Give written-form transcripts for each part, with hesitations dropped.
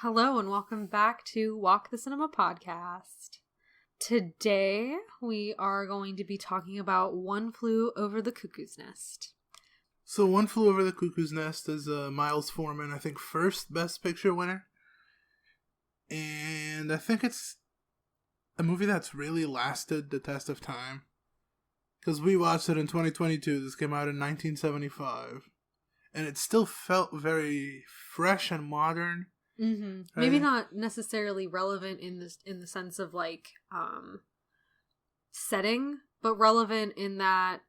Hello and welcome back to Walk the Cinema podcast. Today we are going to be talking about One Flew Over the Cuckoo's Nest. So One Flew Over the Cuckoo's Nest is Miles Forman, I think, first Best Picture winner. And I think it's a movie that's really lasted the test of time. Because we watched it in 2022. This came out in 1975. And it still felt very fresh and modern. Mm-hmm. Maybe not necessarily relevant in the sense of setting, but relevant in that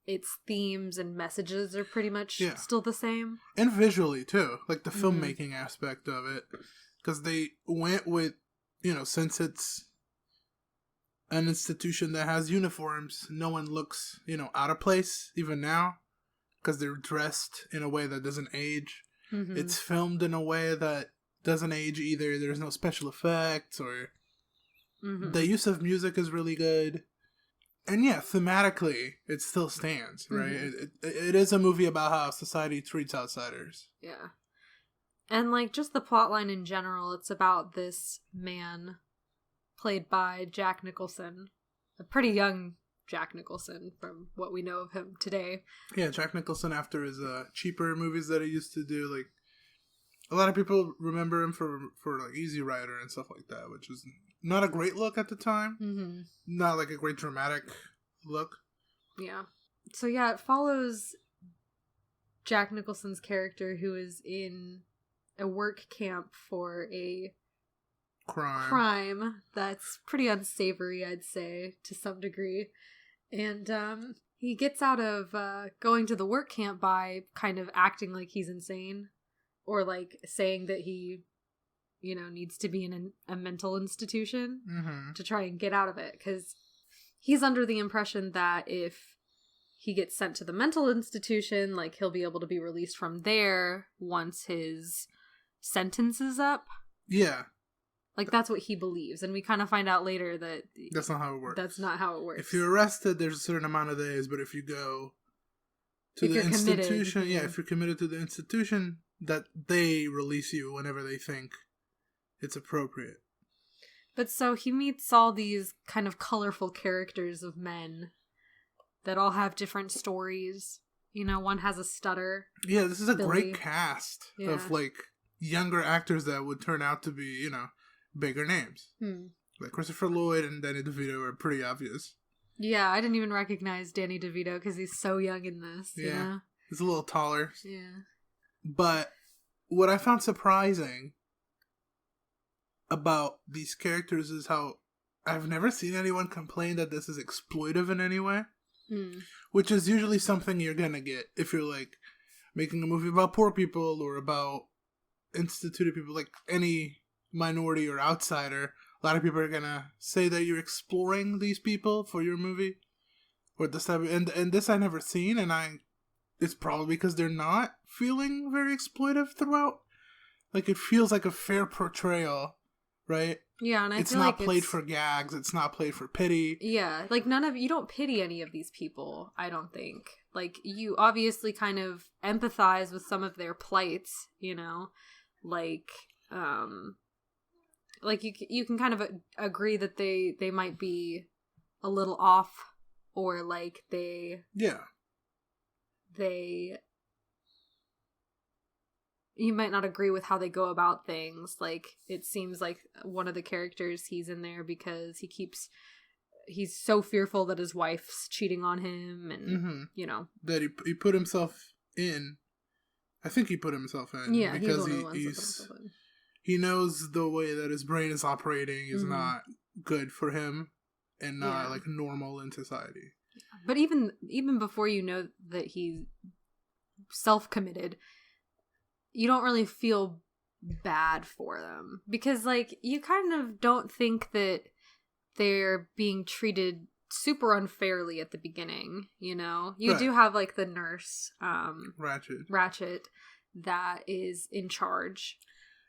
its themes and messages are pretty much still the same. And visually too, like the filmmaking aspect of it, because they went with, since it's an institution that has uniforms, no one looks, out of place even now, because they're dressed in a way that doesn't age. Mm-hmm. It's filmed in a way that doesn't age either. There's no special effects or the use of music is really good. And thematically, it still stands, right? Mm-hmm. It is a movie about how society treats outsiders. Yeah. And just the plotline in general, it's about this man played by Jack Nicholson, a pretty young Jack Nicholson from what we know of him today. Yeah, Jack Nicholson after his cheaper movies that he used to do, a lot of people remember him for Easy Rider and stuff like that, which is not a great look at the time. Mm-hmm. Not a great dramatic look. Yeah. So it follows Jack Nicholson's character who is in a work camp for a crime that's pretty unsavory, I'd say, to some degree. And he gets out of going to the work camp by kind of acting like he's insane. Or saying that he, needs to be in a mental institution to try and get out of it. Because he's under the impression that if he gets sent to the mental institution, he'll be able to be released from there once his sentence is up. Yeah. That's what he believes. And we kind of find out later that that's not how it works. That's not how it works. If you're arrested, there's a certain amount of days. But if you go to the institution, if you're committed to the institution, that they release you whenever they think it's appropriate. But so he meets all these kind of colorful characters of men that all have different stories. One has a stutter. Yeah, this is a great cast of younger actors that would turn out to be, bigger names. Like Christopher Lloyd and Danny DeVito are pretty obvious. Yeah, I didn't even recognize Danny DeVito because he's so young in this. Yeah, he's a little taller. Yeah. But what I found surprising about these characters is how I've never seen anyone complain that this is exploitive in any way. Which is usually something you're gonna get if you're making a movie about poor people or about instituted people, any minority or outsider. A lot of people are gonna say that you're exploring these people for your movie or this type of, and this I never seen, and it's probably because they're not feeling very exploitive throughout. It feels like a fair portrayal, right? Yeah, and it's not played for gags. It's not played for pity. Yeah, you don't pity any of these people, I don't think. You obviously kind of empathize with some of their plights, you can kind of agree that they might be a little off, or you might not agree with how they go about things. It seems like one of the characters, he's in there because he's so fearful that his wife's cheating on him, and that he put himself in. I think he put himself in because he knows the way that his brain is operating is not good for him and not normal in society. But even before you know that he's self-committed, you don't really feel bad for them. Because, you kind of don't think that they're being treated super unfairly at the beginning, You right. do have, the nurse, Ratchet, that is in charge.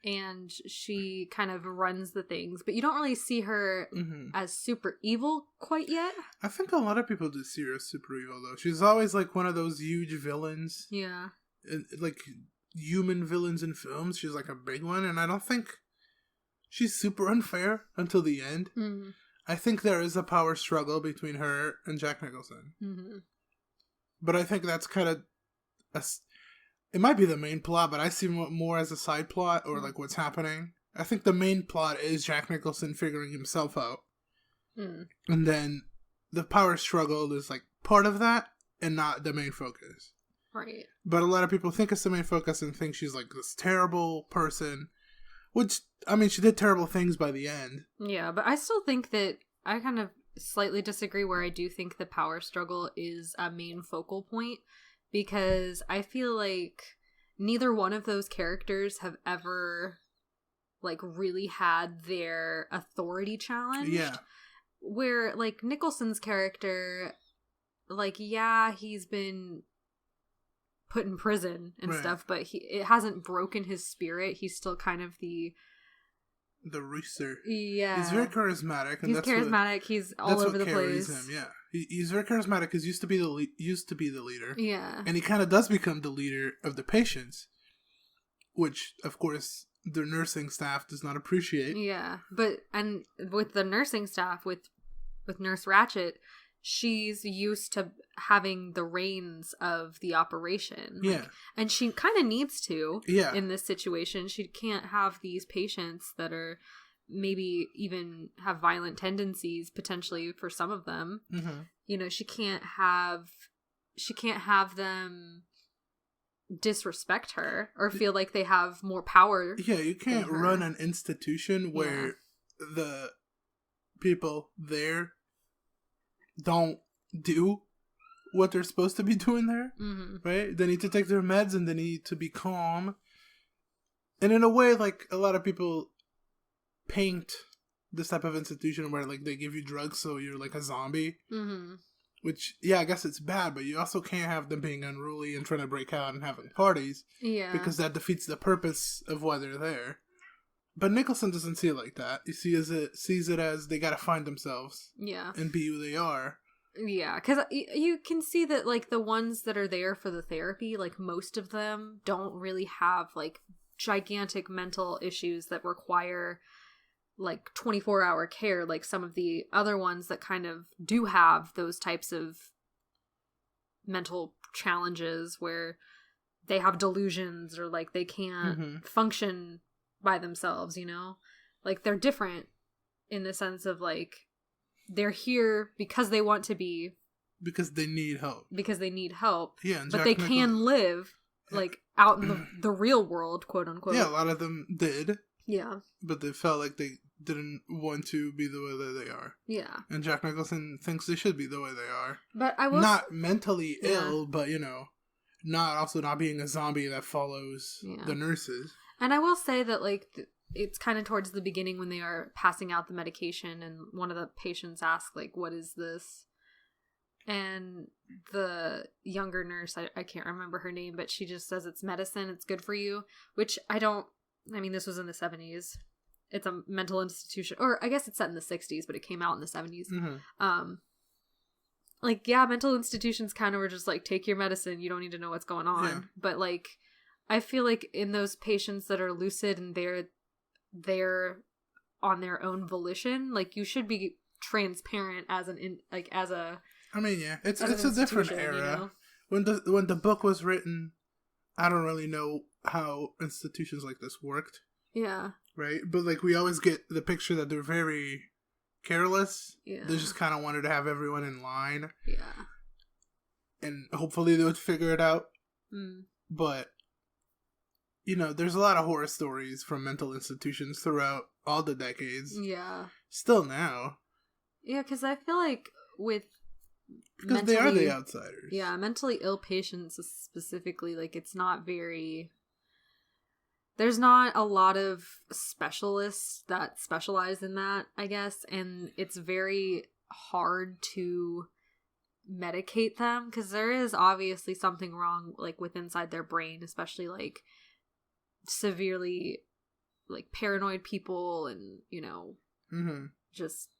And she kind of runs the things, but you don't really see her as super evil quite yet. I think a lot of people do see her as super evil, though. She's always one of those huge villains. Yeah. human villains in films, she's like a big one, and I don't think she's super unfair until the end. Mm-hmm. I think there is a power struggle between her and Jack Nicholson. Mm-hmm. But I think that's kind of it might be the main plot, but I see more as a side plot or like what's happening. I think the main plot is Jack Nicholson figuring himself out. Mm. And then the power struggle is like part of that and not the main focus. Right. But a lot of people think it's the main focus and think she's like this terrible person. Which, I mean, she did terrible things by the end. Yeah, but I still think that I kind of slightly disagree where I do think the power struggle is a main focal point. Because I feel like neither one of those characters have ever, like, really had their authority challenged. Yeah. Where, like, Nicholson's character, like, yeah, he's been put in prison and stuff, but it hasn't broken his spirit. He's still kind of the rooster. Yeah. He's very charismatic. And he's charismatic. He's all over the place. Him, yeah. He's very charismatic because used to be the leader. Yeah. And he kind of does become the leader of the patients, which, of course, the nursing staff does not appreciate. Yeah. And with the nursing staff, with Nurse Ratched, she's used to having the reins of the operation. Yeah. And she kind of needs to in this situation. She can't have these patients that are maybe even have violent tendencies potentially for some of them. Mm-hmm. You know, she can't have them disrespect her or feel like they have more power. Yeah, you can't run an institution where the people there don't do what they're supposed to be doing there. Mm-hmm. Right? They need to take their meds and they need to be calm. And in a way, like, a lot of people paint this type of institution where, like, they give you drugs so you're like a zombie. Mm-hmm. Which, yeah, I guess it's bad, but you also can't have them being unruly and trying to break out and having parties. Yeah. Because that defeats the purpose of why they're there. But Nicholson doesn't see it like that. He sees it as they gotta find themselves. Yeah. And be who they are. Yeah, because you can see that, like, the ones that are there for the therapy, like, most of them don't really have, like, gigantic mental issues that require, like, 24-hour care, like some of the other ones that kind of do have those types of mental challenges where they have delusions or, like, they can't function by themselves, you know? Like, they're different in the sense of, like, they're here because they want to be. Because they need help. Yeah, but they can live, like, out in the real world, quote unquote. Yeah, a lot of them did. Yeah. But they felt like they didn't want to be the way that they are. Yeah. And Jack Nicholson thinks they should be the way they are. But I will... Not mentally ill, but, you know, not being a zombie that follows the nurses. And I will say that, like, it's kind of towards the beginning when they are passing out the medication and one of the patients asks, like, what is this? And the younger nurse, I can't remember her name, but she just says it's medicine, it's good for you, which this was in the 70s. It's a mental institution, or I guess it's set in the 60s, but it came out in the 70s. Mm-hmm. Like, yeah, mental institutions kind of were just like, take your medicine, you don't need to know what's going on. Yeah. But, like, I feel like in those patients that are lucid and they're on their own volition, like, you should be transparent as a I mean, yeah, it's a different era. You know? When the book was written, I don't really know how institutions like this worked. Yeah. Right? But, like, we always get the picture that they're very careless. Yeah. They just kind of wanted to have everyone in line. Yeah. And hopefully they would figure it out. Mm. But, you know, there's a lot of horror stories from mental institutions throughout all the decades. Yeah. Still now. Yeah, because I feel like because they are the outsiders. Yeah, mentally ill patients specifically, like, it's not very... There's not a lot of specialists that specialize in that, I guess, and it's very hard to medicate them, because there is obviously something wrong, like, with inside their brain, especially, like, severely, like, paranoid people and, you know, just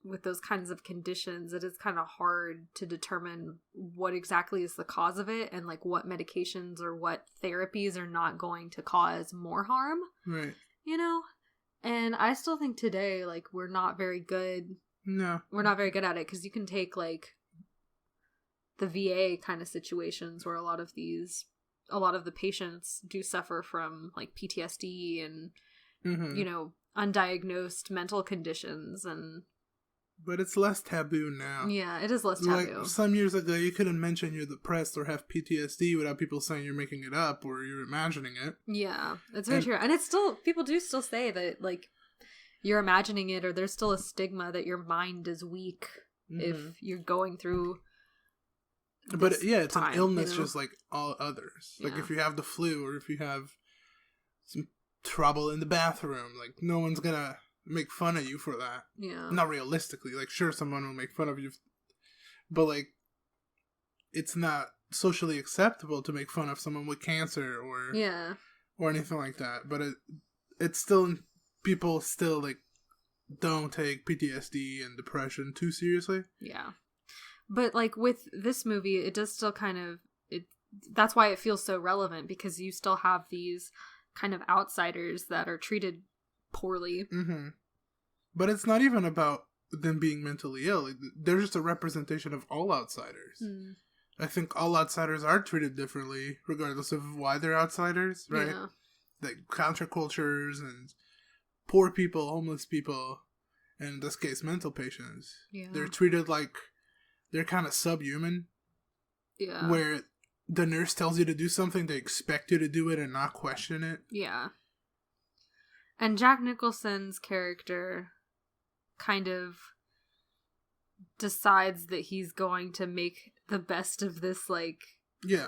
with those kinds of conditions, it is kind of hard to determine what exactly is the cause of it and like what medications or what therapies are not going to cause more harm. Right. You know? And I still think today, like, we're not very good. No. We're not very good at it, because you can take, like, the VA kind of situations where a lot of the patients do suffer from, like, PTSD and, you know, undiagnosed mental conditions. But it's less taboo now. Yeah, it is less taboo. Like, some years ago, you couldn't mention you're depressed or have PTSD without people saying you're making it up or you're imagining it. Yeah, it's very true. And it's still, people do still say that, like, you're imagining it, or there's still a stigma that your mind is weak if you're going through But yeah, it's time, an illness, you know? just like all others. Like, Yeah. if you have the flu or if you have some trouble in the bathroom, like, no one's gonna make fun of you for that. Yeah. Not realistically. Like, sure, someone will make fun of you, but, like, it's not socially acceptable to make fun of someone with cancer or anything like that. But it's still, people still, like, don't take PTSD and depression too seriously. Yeah. But, like, with this movie, it does still kind of, that's why it feels so relevant, because you still have these kind of outsiders that are treated poorly. Mm-hmm. But it's not even about them being mentally ill. They're just a representation of all outsiders. Mm. I think all outsiders are treated differently, regardless of why they're outsiders, right? Yeah. Like, countercultures and poor people, homeless people, and in this case, mental patients. Yeah. They're treated like they're kind of subhuman. Yeah. Where the nurse tells you to do something, they expect you to do it and not question it. Yeah. And Jack Nicholson's character kind of decides that he's going to make the best of this, like,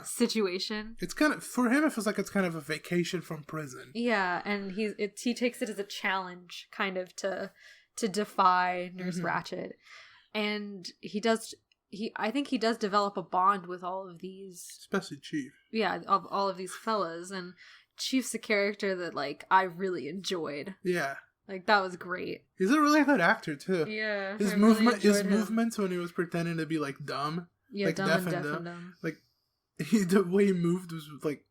situation. It's kind of, for him, it feels like it's kind of a vacation from prison. Yeah, and he takes it as a challenge, kind of, to defy Nurse Ratched. And I think he does develop a bond with all of these, especially Chief. Yeah, of all of these fellas, and Chief's a character that, like, I really enjoyed. Yeah. Like, that was great. He's a really good actor, too. Yeah. His movements when he was pretending to be, like, dumb. Yeah, like, dumb and dumb. Like, the way he moved was, like,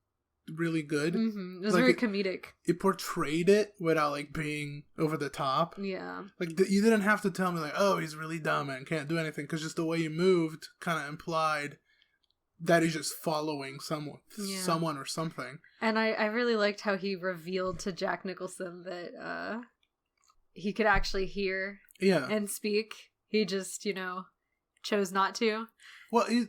really good. Mm-hmm. It was, like, very comedic. It portrayed it without, like, being over the top. Yeah. Like, you didn't have to tell me, like, oh, he's really dumb and can't do anything, because just the way he moved kind of implied that he's just following someone or something. And I really liked how he revealed to Jack Nicholson that he could actually hear and speak. He just, chose not to. Well, he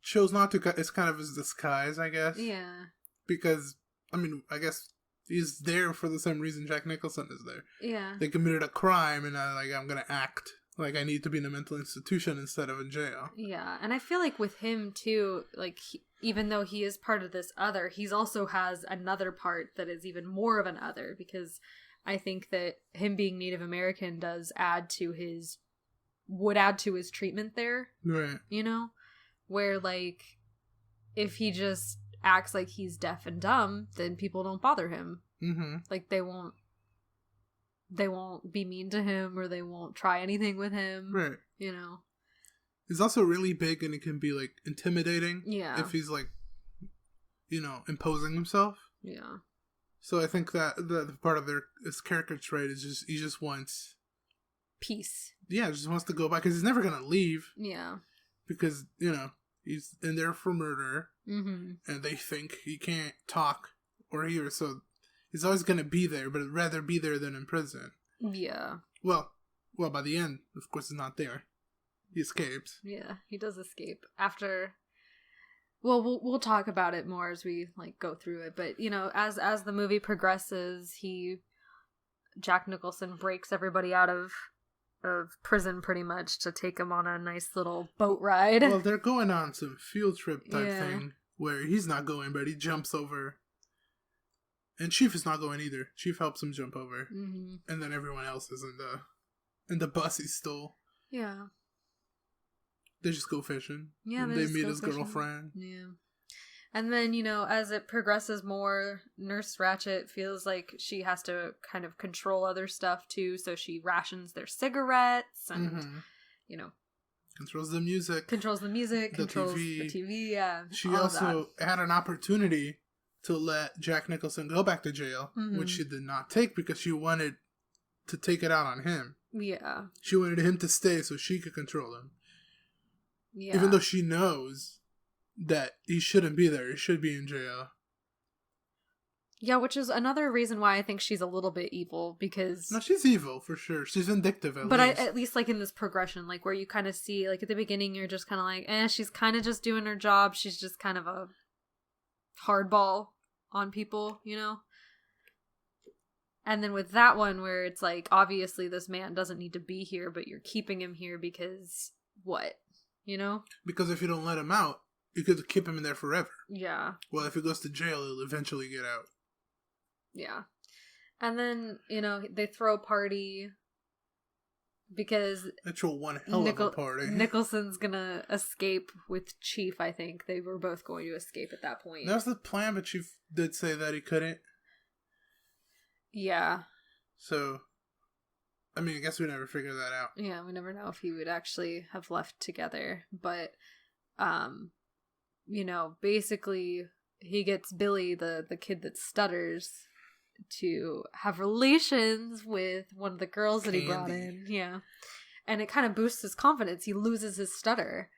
chose not to. It's kind of his disguise, I guess. Yeah. Because, I mean, I guess he's there for the same reason Jack Nicholson is there. Yeah. They committed a crime, and I'm going to act like I need to be in a mental institution instead of in jail. Yeah, and I feel like with him, too, like, even though he is part of this other, he's also has another part that is even more of an other, because I think that him being Native American would add to his treatment there. Right. Where, like, if he just acts like he's deaf and dumb, then people don't bother him. Mm-hmm. Like, they won't be mean to him, or they won't try anything with him. Right. He's also really big, and it can be, like, intimidating. Yeah. If he's, like, imposing himself. Yeah. So I think that the part of his character trait is he just wants peace. Yeah, just wants to go back, because he's never gonna leave. Yeah. Because, he's in there for murder. Mm-hmm. And they think he can't talk or hear, so he's always going to be there, but rather be there than in prison. Yeah. Well, by the end, of course, he's not there. He escapes. Yeah, he does escape after. Well, we'll talk about it more as we, like, go through it. But, as the movie progresses, Jack Nicholson breaks everybody out of prison pretty much to take him on a nice little boat ride. Well, they're going on some field trip type thing where he's not going, but he jumps over. And Chief is not going either. Chief helps him jump over. Mm-hmm. And then everyone else is in the bus he stole. Yeah. They just go fishing. Yeah, they meet his girlfriend. Yeah. And then, as it progresses more, Nurse Ratched feels like she has to kind of control other stuff too, so she rations their cigarettes and, controls the music. Controls the TV, yeah. She also had an opportunity to let Jack Nicholson go back to jail, which she did not take because she wanted to take it out on him. Yeah. She wanted him to stay so she could control him. Yeah. Even though she knows that he shouldn't be there. He should be in jail. Yeah, which is another reason why I think she's a little bit evil, because... No, she's evil, for sure. She's vindictive, at least. But at least, like, in this progression, like, where you kind of see, like, at the beginning, you're just kind of like, she's kind of just doing her job. She's just kind of a hardball on people, And then with that one, where it's like, obviously this man doesn't need to be here, but you're keeping him here because what? Because if you don't let him out, you could keep him in there forever. Yeah. Well, if he goes to jail, he'll eventually get out. Yeah. And then, they throw a party because... Actual one hell of a party. Nicholson's gonna escape with Chief, I think. They were both going to escape at that point. That was the plan, but Chief did say that he couldn't. Yeah. So, I guess we never figured that out. Yeah, we never know if he would actually have left together. But, basically, he gets Billy, the kid that stutters, to have relations with one of the girls that he brought in. Yeah. And it kind of boosts his confidence. He loses his stutter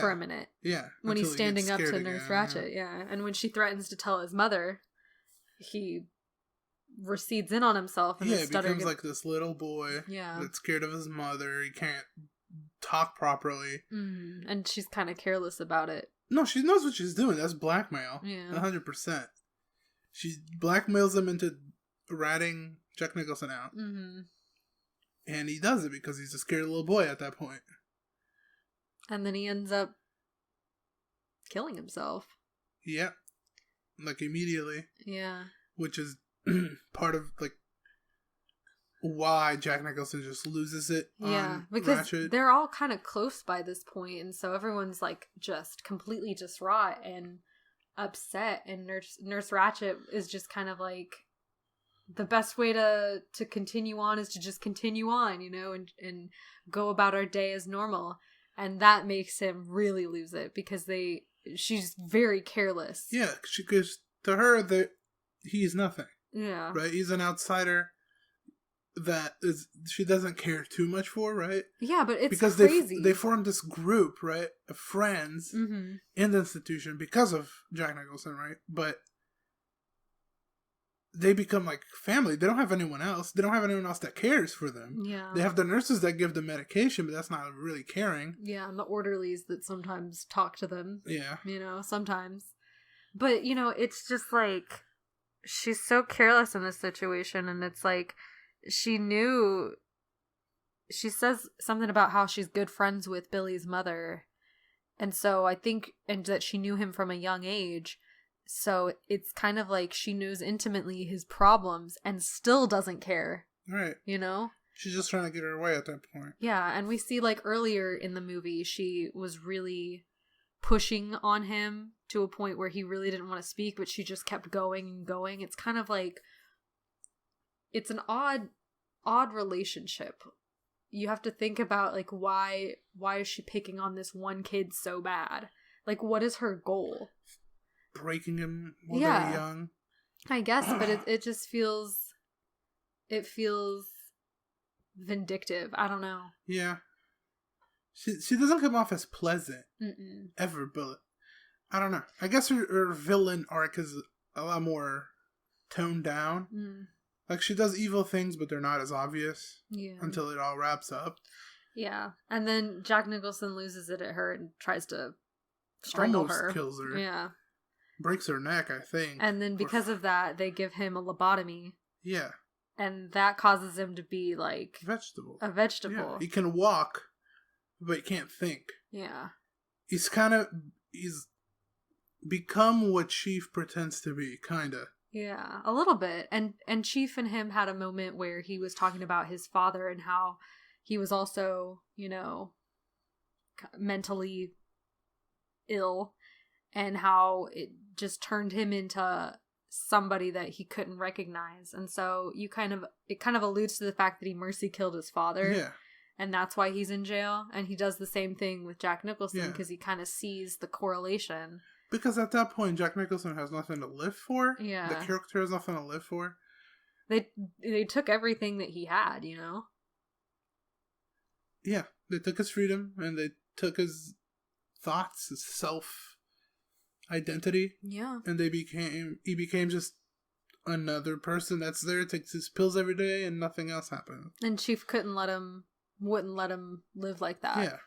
for a minute. Yeah. When he's standing up to Nurse Ratched. Yeah. And when she threatens to tell his mother, he recedes in on himself. And he becomes like this little boy that's scared of his mother. He can't talk properly. And she's kind of careless about it. No, she knows what she's doing. That's blackmail. Yeah. 100%. She blackmails him into ratting Jack Nicholson out. And he does it because he's a scared little boy at that point. And then he ends up killing himself. Yeah. Like, immediately. Yeah. Which is part of, like, why Jack Nicholson just loses it on because Ratched. They're all kind of close by this point, and so everyone's, like, just completely distraught and upset, and Nurse Ratched is just kind of like, the best way to continue on is to just continue on, and go about our day as normal. And that makes him really lose it because she's very careless. Yeah, because to her, he's nothing. Yeah. Right? He's an outsider that she doesn't care too much for, right? Yeah, but it's because crazy. They formed this group, right, of friends in the institution because of Jack Nicholson, right? But they become like family. They don't have anyone else. They don't have anyone else that cares for them. Yeah. They have the nurses that give them medication, but that's not really caring. Yeah, and the orderlies that sometimes talk to them. Yeah. Sometimes. But, it's just like, she's so careless in this situation, and it's like, she says something about how she's good friends with Billy's mother, and so I think, and that she knew him from a young age, so it's kind of like she knows intimately his problems and still doesn't care. Right. She's just trying to get her way at that point. Yeah, and we see, like, earlier in the movie, she was really pushing on him to a point where he really didn't want to speak, but she just kept going and going. It's kind of like, it's an odd relationship. You have to think about, like, why is she picking on this one kid so bad? Like, what is her goal? Breaking him while they're young? I guess, but it just feels vindictive. I don't know. Yeah. She doesn't come off as pleasant. Mm-mm. Ever, but I don't know. I guess her villain arc is a lot more toned down. Like, she does evil things, but they're not as obvious until it all wraps up. Yeah. And then Jack Nicholson loses it at her and tries to strangle her. Almost kills her. Yeah. Breaks her neck, I think. And then because of that, they give him a lobotomy. Yeah. And that causes him to be, like... A vegetable. Yeah. He can walk, but he can't think. Yeah. He's become what Chief pretends to be, kinda. Yeah, a little bit. And Chief and him had a moment where he was talking about his father and how he was also, mentally ill, and how just turned him into somebody that he couldn't recognize. And so it kind of alludes to the fact that he mercy killed his father. Yeah. And that's why he's in jail. And he does the same thing with Jack Nicholson because he kind of sees the correlation. Because at that point, Jack Nicholson has nothing to live for. Yeah. The character has nothing to live for. They took everything that he had, Yeah. They took his freedom and they took his thoughts, his self-identity. Yeah. And he became just another person that's there, takes his pills every day, and nothing else happened. And Chief wouldn't let him live like that. Yeah.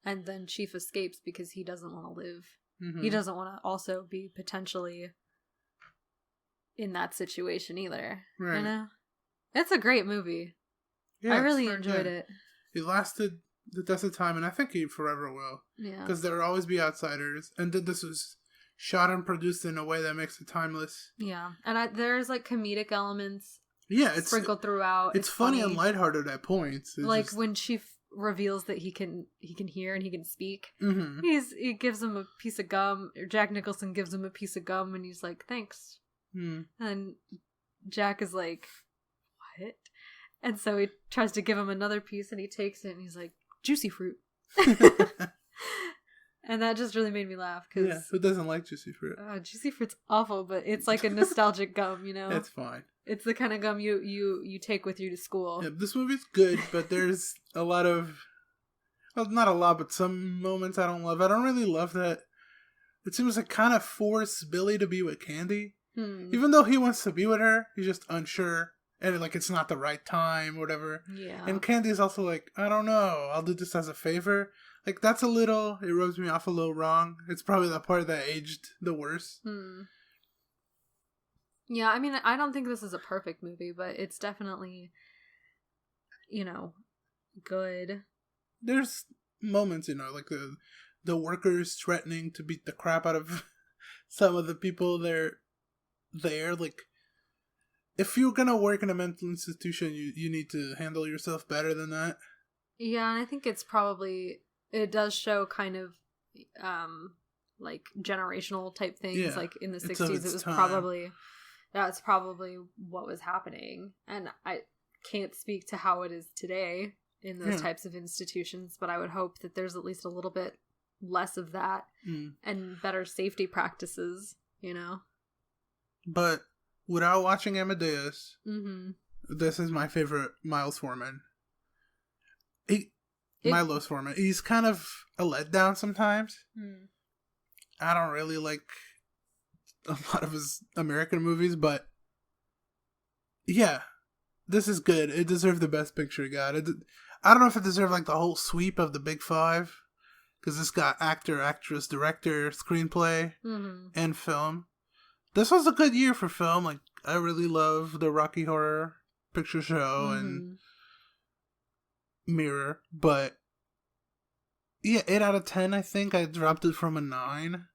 And then Chief escapes because he doesn't want to live. Mm-hmm. He doesn't want to also be potentially in that situation either. Right. It's a great movie. Yeah, I really enjoyed it. It lasted the test of time, and I think he forever will. Yeah. Because there will always be outsiders. And then this was shot and produced in a way that makes it timeless. Yeah. And there's like comedic elements it's sprinkled throughout. It's funny and lighthearted at points. It's like when Chief reveals that he can hear and he can speak. Mm-hmm. He gives him a piece of gum, or Jack Nicholson gives him a piece of gum, and he's like, "Thanks." And Jack is like, "What?" And so he tries to give him another piece, and he takes it, and he's like, "Juicy fruit." And that just really made me laugh. Cause, who doesn't like juicy fruit? Juicy fruit's awful, but it's like a nostalgic gum, It's fine. It's the kind of gum you take with you to school. Yeah, this movie's good, but there's a lot of... Well, not a lot, but some moments I don't love. I don't really love that. It seems like kind of force Billy to be with Candy. Even though he wants to be with her, he's just unsure. And like it's not the right time, whatever. Yeah. And Candy's also like, I don't know, I'll do this as a favor. Like that's it rubs me off a little wrong. It's probably the part that aged the worst. Yeah, I mean, I don't think this is a perfect movie, but it's definitely, good. There's moments, like the workers threatening to beat the crap out of some of the people there. Like, if you're gonna work in a mental institution, you need to handle yourself better than that. Yeah, and I think it does show kind of, like, generational type things. Yeah, like, in the 60s, it was time. That's probably what was happening. And I can't speak to how it is today in those types of institutions, but I would hope that there's at least a little bit less of that and better safety practices, But without watching Amadeus, this is my favorite Miles Forman. Milos Forman. He's kind of a letdown sometimes. I don't really like a lot of his American movies, but yeah, this is good. It deserved the Best Picture it got. I don't know if it deserved like the whole sweep of the Big Five, because this got actor, actress, director, screenplay, and film. This was a good year for film. Like, I really love the Rocky Horror Picture Show and Mirror, but yeah, 8 out of 10. I think I dropped it from a 9.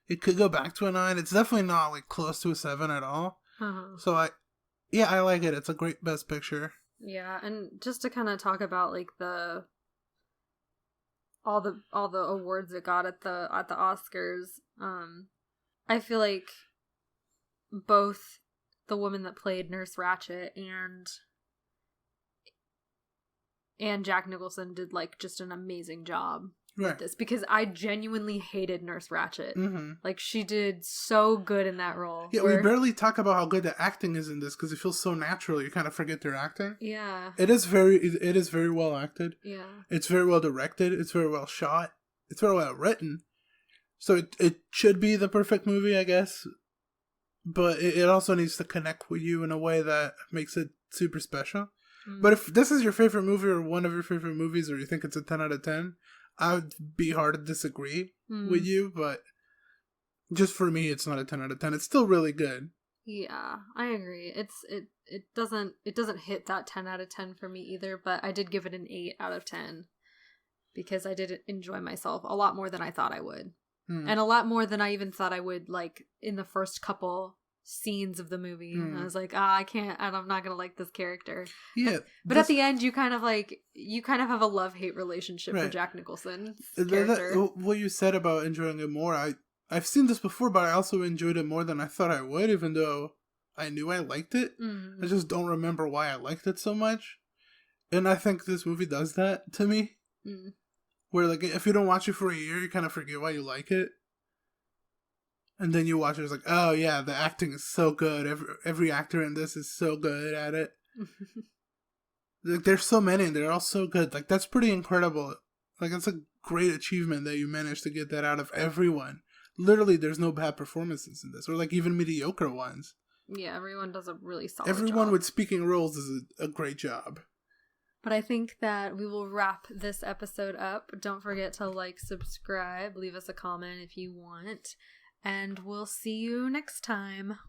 It could go back to a 9. It's definitely not like close to a 7 at all. So I like it. It's a great Best Picture. Yeah, and just to kind of talk about like all the awards it got at the Oscars, I feel like both the woman that played Nurse Ratched and Jack Nicholson did like just an amazing job with this, because I genuinely hated Nurse Ratched. Like, she did so good in that role. Yeah, we barely talk about how good the acting is in this because it feels so natural. You kind of forget they're acting. Yeah, it is very well acted. Yeah, it's very well directed. It's very well shot. It's very well written. So it should be the perfect movie, I guess. But it also needs to connect with you in a way that makes it super special. But if this is your favorite movie or one of your favorite movies, or you think it's a 10 out of 10, I would be hard to disagree with you. But just for me, it's not a 10 out of 10. It's still really good. Yeah, I agree. It doesn't hit that 10 out of 10 for me either, but I did give it an 8 out of 10 because I did enjoy myself a lot more than I thought I would. And a lot more than I even thought I would, like, in the first couple scenes of the movie. I was like, I'm not gonna like this character. Yeah. But at the end, you kind of have a love-hate relationship with Jack Nicholson's character. What you said about enjoying it more, I've seen this before, but I also enjoyed it more than I thought I would, even though I knew I liked it. Mm-hmm. I just don't remember why I liked it so much. And I think this movie does that to me. Mm. Where, like, if you don't watch it for a year, you kind of forget why you like it. And then you watch it, it's like, oh yeah, the acting is so good. Every actor in this is so good at it. Like, there's so many, and they're all so good. Like, that's pretty incredible. Like, it's a great achievement that you managed to get that out of everyone. Literally, there's no bad performances in this, or like even mediocre ones. Yeah, everyone does a really solid Everyone job. with speaking roles is a great job. But I think that we will wrap this episode up. Don't forget to like, subscribe, leave us a comment if you want, and we'll see you next time.